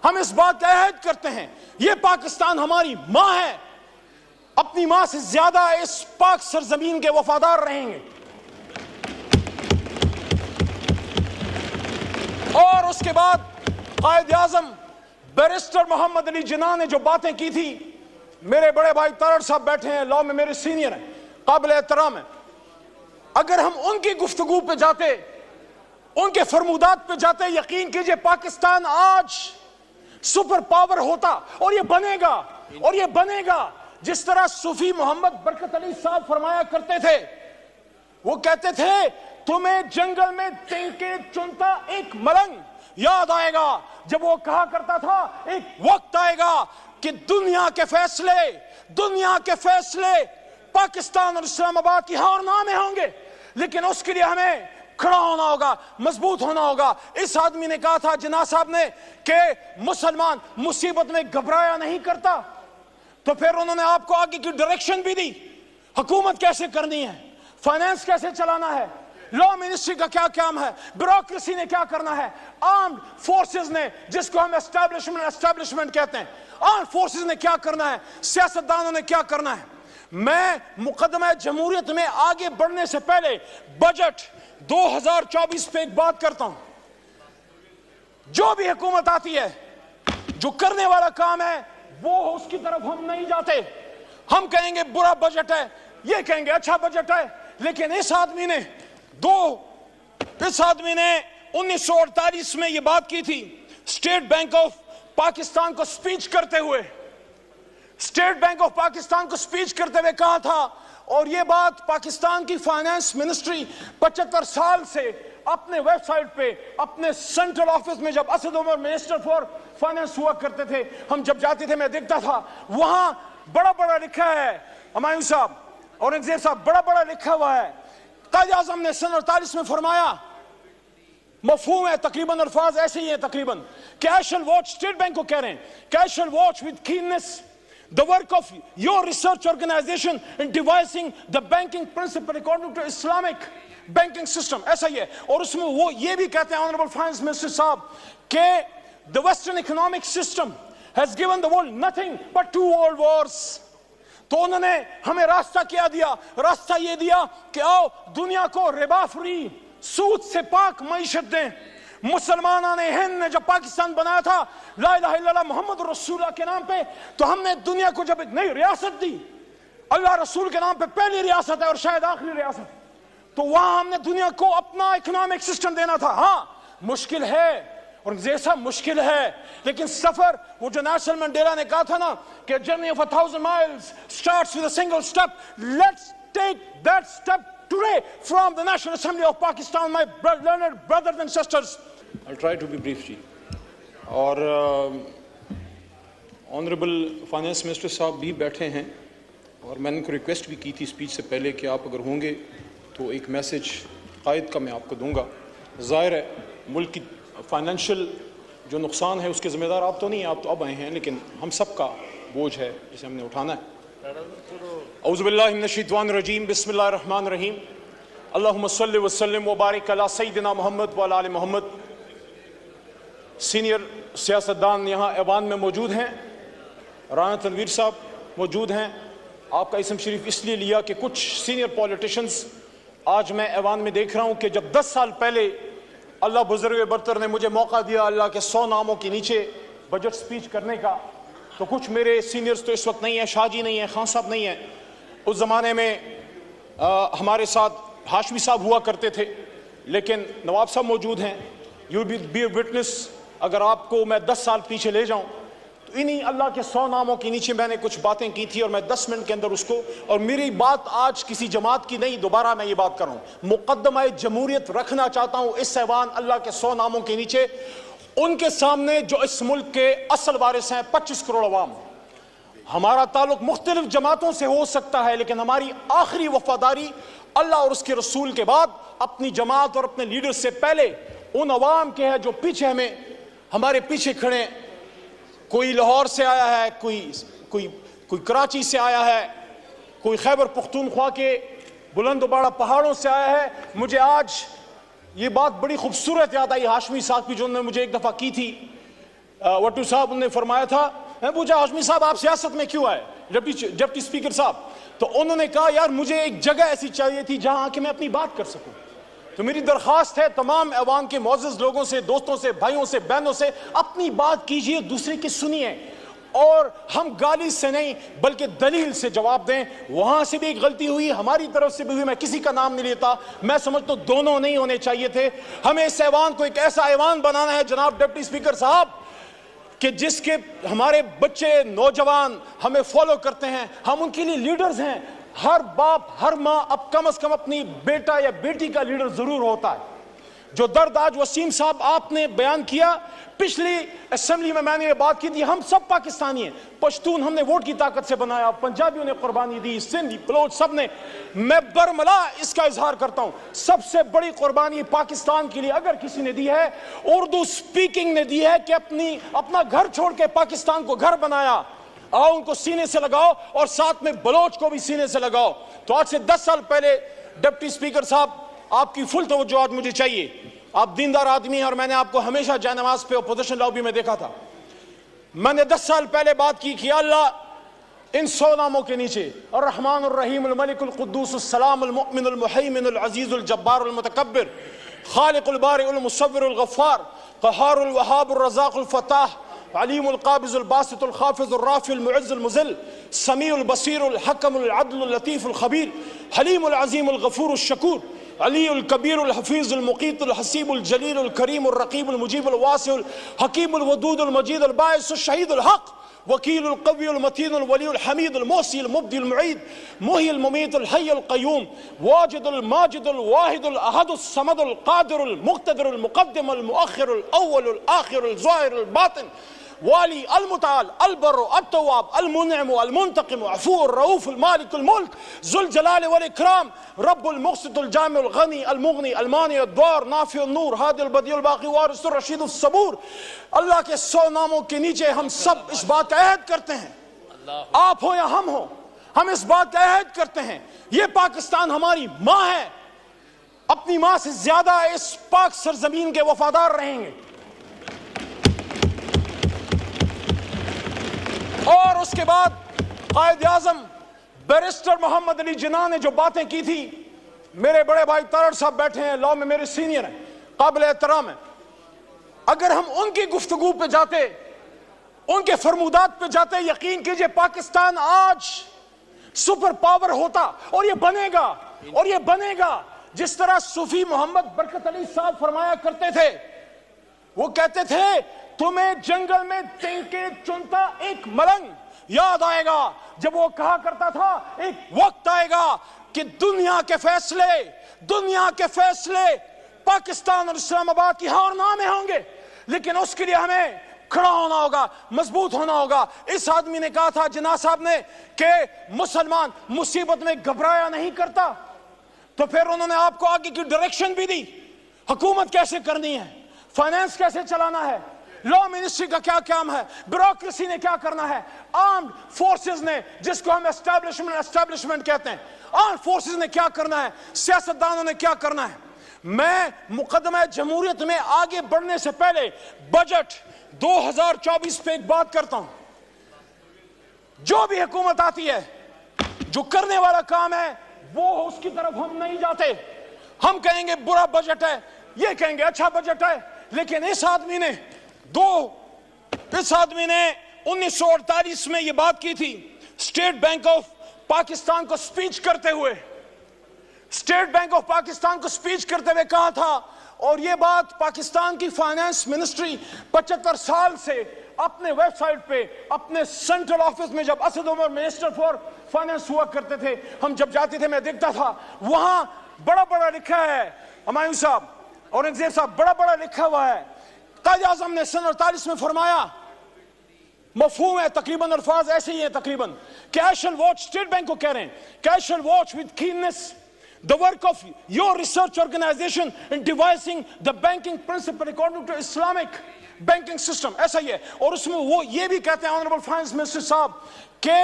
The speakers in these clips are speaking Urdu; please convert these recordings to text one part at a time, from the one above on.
ہم اس بات کا عہد کرتے ہیں یہ پاکستان ہماری ماں ہے، اپنی ماں سے زیادہ اس پاک سرزمین کے وفادار رہیں گے۔ اور اس کے بعد قائد اعظم بیرسٹر محمد علی جناح نے جو باتیں کی تھی، میرے بڑے بھائی تارڑ صاحب بیٹھے ہیں، لاء میں میرے سینئر ہیں، قابل احترام ہیں، اگر ہم ان کی گفتگو پہ جاتے، ان کے فرمودات پہ جاتے، یقین کیجئے پاکستان آج سپر پاور ہوتا، اور یہ بنے گا جس طرح صوفی محمد برکت علی صاحب فرمایا کرتے تھے۔ وہ کہتے تھے تمہیں جنگل میں تینکے چنتا ایک ملنگ یاد آئے گا، جب وہ کہا کرتا تھا ایک وقت آئے گا کہ دنیا کے فیصلے پاکستان اور اسلام آباد کی ہاں اور نہ میں ہوں گے، لیکن اس کے لیے ہمیں کھڑا ہونا ہوگا، مضبوط ہونا ہوگا۔ اس آدمی نے کہا تھا جناح صاحب نے کہ مسلمان مصیبت میں گھبرایا نہیں کرتا، تو پھر انہوں نے آپ کو آگے کی ڈائریکشن بھی دی، حکومت کیسے کرنی ہے، فائنانس کیسے چلانا ہے، لاء منسٹری کا کیا کام ہے، بیوروکریسی نے کیا کرنا ہے، آرمڈ فورسز نے، جس کو ہم اسٹیبلشمنٹ کہتے ہیں، آرمڈ فورسز نے کیا کرنا ہے، سیاستدانوں نے کیا کرنا ہے۔ میں مقدمہ جمہوریت میں آگے بڑھنے سے پہلے بجٹ 2024 پہ ایک بات کرتا ہوں، جو بھی حکومت آتی ہے جو کرنے والا کام ہے وہ اس کی طرف ہم نہیں جاتے، ہم کہیں گے برا بجٹ ہے، یہ کہیں گے اچھا بجٹ ہے، لیکن اس آدمی نے 1948 میں یہ بات کی تھی، اسٹیٹ بینک آف پاکستان کو سپیچ کرتے ہوئے کہا تھا، اور یہ بات پاکستان کی فائنانس منسٹری 75 سال سے اپنے ویب سائٹ پہ، اپنے سینٹرل آفس میں، جب Asad Umar minister for finance ہوا کرتے تھے، ہم جب جاتے تھے میں دیکھتا تھا وہاں بڑا لکھا ہے، ہمایوں صاحب، اورنگزیب صاحب، بڑا لکھا ہوا ہے۔ قائد اعظم نے سن 48 میں فرمایا، مفہوم ہے تقریباً، الفاظ ایسے ہی ہیں تقریباً، کہ I shall watch، state bank کو کہہ رہے ہیں کہ I shall watch with keenness the work of your research organization in devising the banking principle according to Islamic banking system، ایسا ہی ہے۔ اور اس میں وہ یہ بھی کہتے ہیں Honorable Finance Minister صاحب کہ the Western economic system has given the world nothing but 2 world wars۔ تو انہوں نے ہمیں راستہ کیا دیا، راستہ یہ دیا کہ آؤ دنیا کو ربا فری، سود سے پاک معیشت دیں۔ مسلمانان ہند نے جب پاکستان بنایا تھا لا الہ الا اللہ محمد رسول اللہ کے نام پہ، تو ہم نے دنیا کو جب ایک نئی ریاست دی، اللہ رسول کے نام پہ پہلی ریاست ہے اور شاید آخری ریاست، تو وہاں ہم نے دنیا کو اپنا اکنامک سسٹم دینا تھا۔ ہاں مشکل ہے، اور جیسا مشکل ہے، لیکن سفر، وہ جو نیلسن منڈیلا نے کہا تھا نا کہ journey of 1000 miles starts with a single step، let's take that step today from the National Assembly of Pakistan, my learned brothers and sisters۔ I'll try to be brief جی، اور آنریبل فائنانس منسٹر صاحب بھی بیٹھے ہیں، اور میں نے ان کو ریکویسٹ بھی کی تھی اسپیچ سے پہلے کہ آپ اگر ہوں گے تو ایک میسج قائد کا میں آپ کو دوں گا۔ ظاہر ہے ملک کی فائنینشیل جو نقصان ہے اس کے ذمہ دار آپ تو نہیں ہیں، آپ تو اب آئے ہیں، لیکن ہم سب کا بوجھ ہے جسے ہم نے اٹھانا ہے۔ اعوذ باللہ من الشیطان الرجیم، بسم اللہ الرحمن الرحیم، اللہم صلی وسلم وبارک علی سیدنا محمد وعلی آل محمد۔ سینئر سیاستدان یہاں ایوان میں موجود ہیں، رانا تنویر صاحب موجود ہیں، آپ کا اسم شریف اس لیے لیا کہ کچھ سینئر پولیٹیشنز آج میں ایوان میں دیکھ رہا ہوں کہ جب 10 سال پہلے اللہ بزرگ برتر نے مجھے موقع دیا اللہ کے 100 ناموں کے نیچے بجٹ سپیچ کرنے کا، تو کچھ میرے سینئرز تو اس وقت نہیں ہیں، شاہ جی نہیں ہیں، خان صاحب نہیں ہیں، اس زمانے میں ہمارے ساتھ ہاشمی صاحب ہوا کرتے تھے، لیکن نواب صاحب موجود ہیں۔ یو بی اے وٹنس، اگر آپ کو میں 10 سال پیچھے لے جاؤں تو انہی اللہ کے 100 ناموں کے نیچے میں نے کچھ باتیں کی تھی، اور میں 10 منٹ کے اندر اس کو، اور میری بات آج کسی جماعت کی نہیں، دوبارہ میں یہ بات کر رہا ہوں، مقدمہ جمہوریت رکھنا چاہتا ہوں اس ایوان اللہ کے 100 ناموں کے نیچے، ان کے سامنے جو اس ملک کے اصل وارث ہیں 25 کروڑ عوام۔ ہمارا تعلق مختلف جماعتوں سے ہو سکتا ہے، لیکن ہماری آخری وفاداری اللہ اور اس کے رسول کے بعد اپنی جماعت اور اپنے لیڈر سے پہلے ان عوام کے ہے جو پیچھے ہمارے پیچھے کھڑے، کوئی لاہور سے آیا ہے، کوئی کراچی سے آیا ہے، کوئی خیبر پختونخوا کے بلند و بالا پہاڑوں سے آیا ہے۔ مجھے آج یہ بات بڑی خوبصورت یاد آئی ہاشمی صاحب کی جو انہوں نے مجھے ایک دفعہ کی تھی، وٹو صاحب نے فرمایا تھا، میں پوچھا ہاشمی صاحب آپ سیاست میں کیوں آئے، ڈپٹی اسپیکر صاحب، تو انہوں نے کہا یار مجھے ایک جگہ ایسی چاہیے تھی جہاں کہ میں اپنی بات کر سکوں۔ تو میری درخواست ہے تمام ایوان کے معزز لوگوں سے، دوستوں سے، بھائیوں سے، بہنوں سے، اپنی بات کیجئے، دوسرے کی سنیے، اور ہم گالی سے نہیں بلکہ دلیل سے جواب دیں۔ وہاں سے بھی ایک غلطی ہوئی، ہماری طرف سے بھی ہوئی، میں کسی کا نام نہیں لیتا، میں سمجھتا ہوں دونوں نہیں ہونے چاہیے تھے۔ ہمیں اس ایوان کو ایک ایسا ایوان بنانا ہے جناب ڈپٹی اسپیکر صاحب کہ جس کے ہمارے بچے نوجوان ہمیں فالو کرتے ہیں، ہم ان کے لیے لیڈرز ہیں۔ ہر باپ ہر ماں اب کم از کم اپنی بیٹا یا بیٹی کا لیڈر ضرور ہوتا ہے۔ جو درد آج وسیم صاحب آپ نے بیان کیا، پچھلی اسمبلی میں نے یہ بات کی تھی، ہم سب پاکستانی ہیں، پشتون ہم نے ووٹ کی طاقت سے بنایا، پنجابیوں نے قربانی دی، سندھی بلوچ سب نے، میں برملا اس کا اظہار کرتا ہوں، سب سے بڑی قربانی پاکستان کے لیے اگر کسی نے دی ہے، اردو سپیکنگ نے دی ہے کہ اپنا گھر چھوڑ کے پاکستان کو گھر بنایا۔ آؤ ان کو سینے سے لگاؤ اور ساتھ میں بلوچ کو بھی سینے سے لگاؤ۔ تو آج سے 10 سال پہلے ڈپٹی اسپیکر صاحب آپ کی فل توجہ آج مجھے چاہیے، آپ دیندار آدمی ہیں اور میں نے آپ کو ہمیشہ جائے نماز پہ اپوزیشن لابی میں دیکھا تھا۔ میں نے 10 سال پہلے بات کی کہ اللہ ان 100 ناموں کے نیچے الرحمن الرحیم الملک القدوس السلام المؤمن المحیمن العزیز الجبار المتکبر خالق البارئ المصور الغفار قہار الوہاب الرزاق الفتاح علیم القابض الباسط الخافض الرافع المعز المذل سمیع البصیر الحکم العدل اللطیف الخبیر حلیم العظیم الغفور الشکور علی الکبیر الحفیظ المقیت الحسیب الجلیل الکریم الرقیب المجیب الواسع الحکیم الودود المجید الباعث الشہید الحق وکیل القوی المتین الولی الحمید المحصی المبدی المعید محی الممیت الحی القیوم واجد الماجد الواحد الاحد الصمد القادر المقتدر المقدم المؤخر الاول الاخر الظاہر الباطن والی المتعال البر التواب المنعم المنتقم عفو الرؤوف المالک الملک ذو الجلال والاکرام رب المقسط الجامع الغنی المغنی المانع الضار نافع النور ہادی البدیع الباقی وارث الرشید الصبور۔ اللہ کے 100 ناموں کے نیچے ہم سب اس بات کا عہد کرتے ہیں، آپ ہو یا ہم ہو، ہم اس بات کا عہد کرتے ہیں یہ پاکستان ہماری ماں ہے، اپنی ماں سے زیادہ اس پاک سرزمین کے وفادار رہیں گے۔ اور اس کے بعد قائد اعظم بیرسٹر محمد علی جناح نے جو باتیں کی تھی، میرے بڑے بھائی تارڑ صاحب بیٹھے ہیں، لاء میں میرے سینئر ہیں، قابل احترام ہیں، اگر ہم ان کی گفتگو پہ جاتے، ان کے فرمودات پہ جاتے، یقین کیجئے پاکستان آج سپر پاور ہوتا، اور یہ بنے گا، اور یہ بنے گا جس طرح صوفی محمد برکت علی صاحب فرمایا کرتے تھے، وہ کہتے تھے تمہیں جنگل میں تنکے چنتا ایک ملنگ یاد آئے گا، جب وہ کہا کرتا تھا ایک وقت آئے گا کہ دنیا کے فیصلے پاکستان اور اسلام آباد کی ہار نہ میں ہوں گے، لیکن اس کے لیے ہمیں کھڑا ہونا ہوگا، مضبوط ہونا ہوگا۔ اس آدمی نے کہا تھا جناح صاحب نے کہ مسلمان مصیبت میں گھبرایا نہیں کرتا، تو پھر انہوں نے آپ کو آگے کی ڈائریکشن بھی دی، حکومت کیسے کرنی ہے، فائنانس کیسے چلانا ہے، لا منسٹری کا کیا کام ہے، بیوروکریسی نے کیا کرنا ہے، آرمڈ فورسز نے، جس کو ہم اسٹیبلشمنٹ کہتے ہیں، آرمڈ فورسز نے کیا کرنا ہے، سیاستدانوں نے کیا کرنا ہے۔ میں مقدمہ جمہوریت میں آگے بڑھنے سے پہلے بجٹ 2024 پہ ایک بات کرتا ہوں، جو بھی حکومت آتی ہے، جو کرنے والا کام ہے وہ اس کی طرف ہم نہیں جاتے، ہم کہیں گے برا بجٹ ہے، یہ کہیں گے اچھا بجٹ ہے، لیکن اس آدمی نے 1948 میں یہ بات کی تھی، اسٹیٹ بینک آف پاکستان کو سپیچ کرتے ہوئے کہا تھا، اور یہ بات پاکستان کی فائنانس منسٹری 75 سال سے اپنے ویب سائٹ پہ، اپنے سینٹرل آفس میں، جب Asad Umar minister for finance ہوا کرتے تھے، ہم جب جاتے تھے میں دیکھتا تھا وہاں بڑا لکھا ہے، ہمایوں صاحب اورنگزیب صاحب بڑا لکھا ہوا ہے، قائد اعظم نے سن 48 میں فرمایا، مفہوم ہے تقریباً، الفاظ ایسے ہی ہیں تقریباً، کہ I shall watch، state bank کو کہہ رہے ہیں کہ I shall watch with keenness the work of your research organization in devising the banking principle according to Islamic banking system، ایسا ہی ہے، اور اس میں وہ یہ بھی کہتے ہیں Honorable Finance Minister صاحب کہ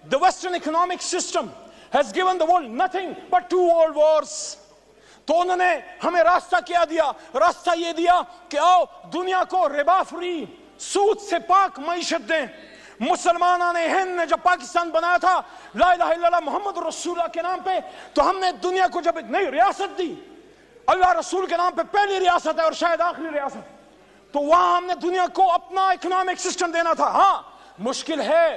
the Western economic system has given the world nothing but 2 world wars۔ تو انہوں نے ہمیں راستہ کیا دیا، راستہ یہ دیا کہ آؤ دنیا کو ربا فری سود سے پاک معیشت دیں. مسلمانوں نے ہند نے جب پاکستان بنایا تھا لا الہ الا اللہ محمد رسول اللہ کے نام پہ, تو ہم نے دنیا کو جب ایک نئی ریاست دی, اللہ رسول کے نام پہ پہلی ریاست ہے اور شاید آخری ریاست, تو وہاں ہم نے دنیا کو اپنا اکنامک سسٹم دینا تھا. ہاں مشکل ہے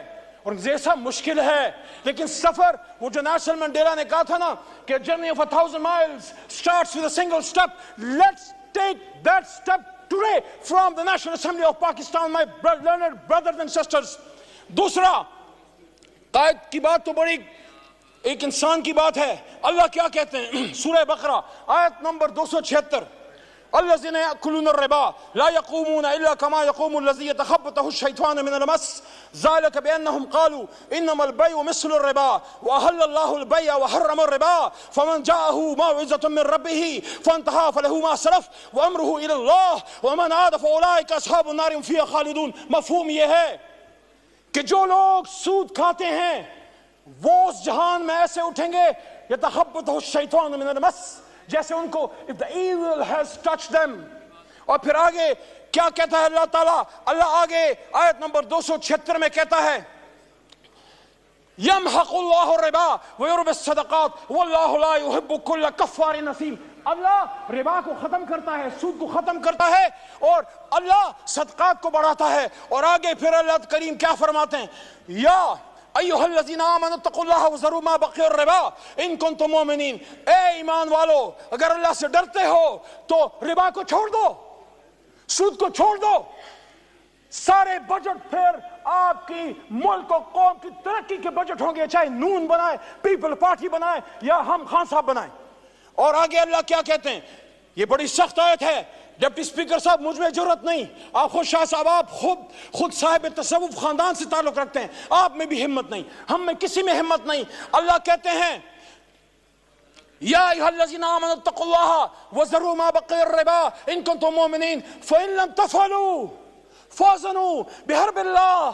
اور جیسا مشکل ہے, لیکن سفر وہ جو نیلسن منڈیلا نے کہا تھا نا کہ journey of 1000 miles starts with a single step, let's take that step today from the National Assembly of Pakistan, my learned brothers and sisters. دوسرا, قائد کی بات تو بڑی ایک انسان کی بات ہے. اللہ کیا کہتے ہیں سورہ بقرہ آیت نمبر 276, الذين يأكلون الربا لا يقومون إلا كما يقوم الذي يتخبطه الشيطان من المس ذلك بأنهم قالوا إنما البيع مثل الربا وأحل الله البيع وحرم الربا فمن جاءه موعظة من ربه فانتهى فله ما سلف وأمره إلى الله ومن عاد فأولئك أصحاب النار هم فيها خالدون. مفہوم یہ ہے کہ جو لوگ سود کھاتے ہیں وہ اس جہان میں ایسے اٹھیں گے يتخبطه الشيطان من المس, جیسے ان کو if the evil has touched them. اور پھر آگے کیا کہتا ہے اللہ تعالیٰ, اللہ آگے آیت نمبر 276 میں کہتا ہے يمحق الله الربا ويربي الصدقات والله لا يحب كل كفار نثيم. اللہ ربا کو ختم کرتا ہے, سود کو ختم کرتا ہے, اور اللہ صدقات کو بڑھاتا ہے. اور آگے پھر اللہ کریم کیا فرماتے ہیں, یا ایھا الذین آمنوا اتقوا اللہ وذروا ما بقی الربا ان کنتم مؤمنین. اے ایمان والو, اگر اللہ سے ڈرتے ہو تو ربا کو چھوڑ دو, سود کو چھوڑ دو. سارے بجٹ پھر آپ کی ملک و قوم کی ترقی کے بجٹ ہوں گے, چاہے نون بنائے, پیپل پارٹی بنائے یا ہم خان صاحب بنائیں. اور آگے اللہ کیا کہتے ہیں, یہ بڑی سخت آیت ہے. ڈپٹی اسپیکر صاحب مجھ میں جرت نہیں, آپ خود شاہ صاحب آپ خود صاحب تصوف خاندان سے تعلق رکھتے ہیں, آپ میں بھی ہمت نہیں, ہم میں کسی میں ہمت نہیں. اللہ کہتے ہیں یا ایھا الذین آمنوا اتقوا اللہ وذروا ما بقی الربا ان کنتم مؤمنین فإن لم تفعلوا فاذنوا بحرب اللہ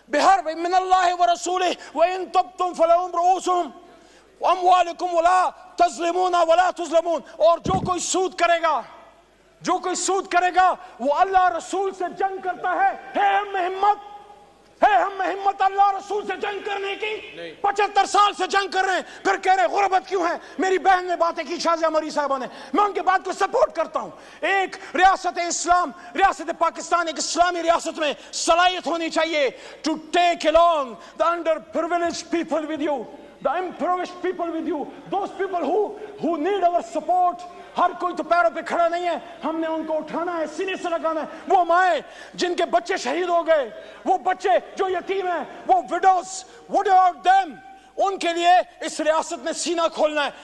بحرب من اللہ ورسولہ وإن تبتم فلکم رؤوس اموالکم ولا تظلمون ولا تظلمون. اور جو کوئی سود کرے گا, جو کوئی سود کرے گا وہ اللہ رسول سے جنگ کرتا ہے. ہم میں ہمت ہے, ہم میں ہمت اللہ رسول سے جنگ کرنے کی. 75 سال سے جنگ کر رہے ہیں, پھر کہہ رہے غربت کیوں ہے. میری بہن نے باتیں کی, شازیہ مری صاحبہ نے, میں ان کے بات کو سپورٹ کرتا ہوں. ایک ریاست اسلام, ریاست پاکستان ایک اسلامی ریاست میں صلاحیت ہونی چاہیے to take along the underprivileged people with you, the impoverished people with you, those people who need our support. ہر کوئی تو پیروں پہ کھڑا نہیں ہے, ہم نے ان کو اٹھانا ہے, سینے سے لگانا ہے. وہ مائیں جن کے بچے شہید ہو گئے, وہ بچے جو یتیم ہیں, وہ وڈوز, what about them, ان کے لیے اس ریاست نے سینہ کھولنا ہے.